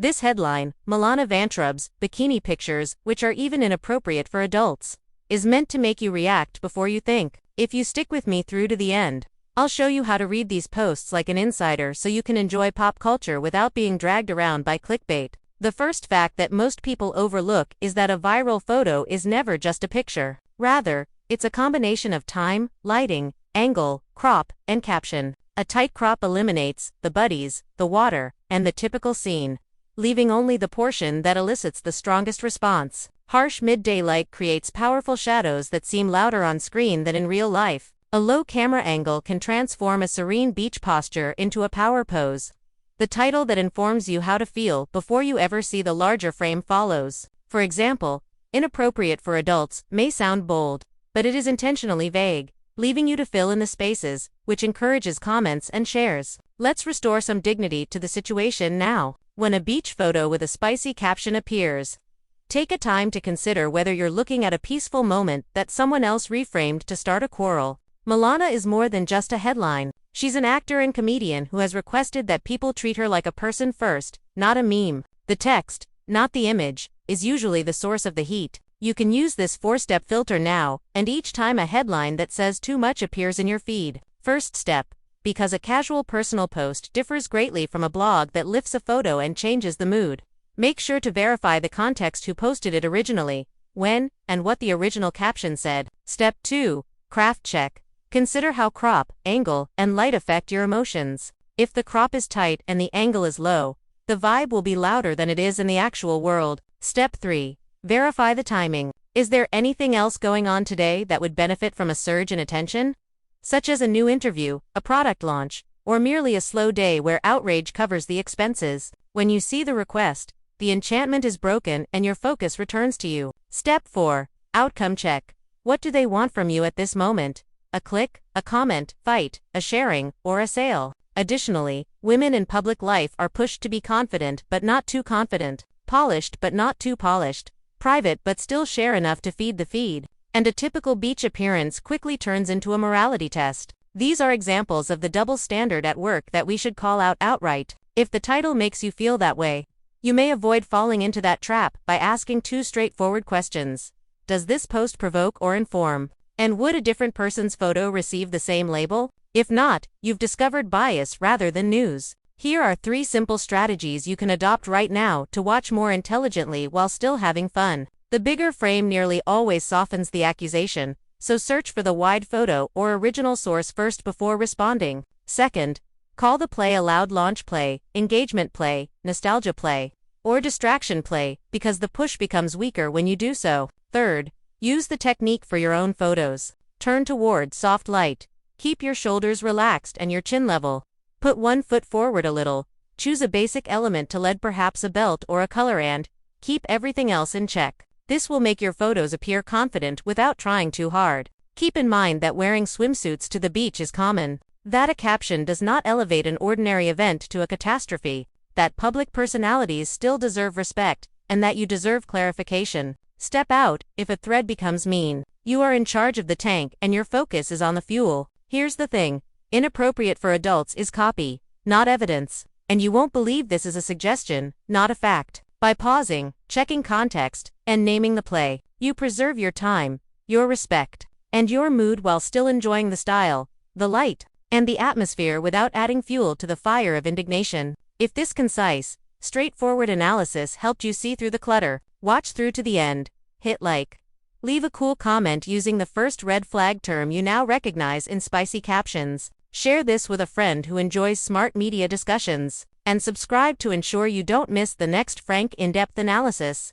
This headline, Milana Vayntrub's bikini pictures, which are even inappropriate for adults, is meant to make you react before you think. If you stick with me through to the end, I'll show you how to read these posts like an insider so you can enjoy pop culture without being dragged around by clickbait. The first fact that most people overlook is that a viral photo is never just a picture. Rather, it's a combination of time, lighting, angle, crop, and caption. A tight crop eliminates the buddies, the water, and the typical scene, leaving only the portion that elicits the strongest response. Harsh midday light creates powerful shadows that seem louder on screen than in real life. A low camera angle can transform a serene beach posture into a power pose. The title that informs you how to feel before you ever see the larger frame follows. For example, Inappropriate for adults may sound bold, but it is intentionally vague, leaving you to fill in the spaces, which encourages comments and shares. Let's restore some dignity to the situation now. When a beach photo with a spicy caption appears, take a time to consider whether you're looking at a peaceful moment that someone else reframed to start a quarrel. Milana is more than just a headline. She's an actor and comedian who has requested that people treat her like a person first, not a meme. The text, not the image, is usually the source of the heat. You can use this 4-step filter now, and each time a headline that says too much appears in your feed. First step. Because a casual personal post differs greatly from a blog that lifts a photo and changes the mood, make sure to verify the context who posted it originally, when, and what the original caption said. Step 2. Craft check. Consider how crop, angle, and light affect your emotions. If the crop is tight and the angle is low, the vibe will be louder than it is in the actual world. Step 3. Verify the timing. Is there anything else going on today that would benefit from a surge in attention? Such as a new interview, a product launch, or merely a slow day where outrage covers the expenses. When you see the request, the enchantment is broken and your focus returns to you. Step 4. Outcome check. What do they want from you at this moment? A click, a comment, fight, a sharing, or a sale? Additionally, women in public life are pushed to be confident but not too confident, polished but not too polished, private but still share enough to feed the feed, and a typical beach appearance quickly turns into a morality test. These are examples of the double standard at work that we should call out outright. If the title makes you feel that way, you may avoid falling into that trap by asking 2 straightforward questions. Does this post provoke or inform? And would a different person's photo receive the same label? If not, you've discovered bias rather than news. Here are 3 simple strategies you can adopt right now to watch more intelligently while still having fun. The bigger frame nearly always softens the accusation, so search for the wide photo or original source first before responding. Second, call the play a loud launch play, engagement play, nostalgia play, or distraction play, because the push becomes weaker when you do so. Third, use the technique for your own photos. Turn toward soft light. Keep your shoulders relaxed and your chin level. Put one foot forward a little. Choose a basic element to lead, perhaps a belt or a color, and keep everything else in check. This will make your photos appear confident without trying too hard. Keep in mind that wearing swimsuits to the beach is common. That a caption does not elevate an ordinary event to a catastrophe. That public personalities still deserve respect, and that you deserve clarification. Step out if a thread becomes mean. You are in charge of the tank and your focus is on the fuel. Here's the thing. Inappropriate for adults is copy, not evidence. And you won't believe this is a suggestion, not a fact. By pausing, checking context, and naming the play, you preserve your time, your respect, and your mood while still enjoying the style, the light, and the atmosphere without adding fuel to the fire of indignation. If this concise, straightforward analysis helped you see through the clutter, watch through to the end, hit like. Leave a cool comment using the first red flag term you now recognize in spicy captions. Share this with a friend who enjoys smart media discussions. And subscribe to ensure you don't miss the next frank in-depth analysis.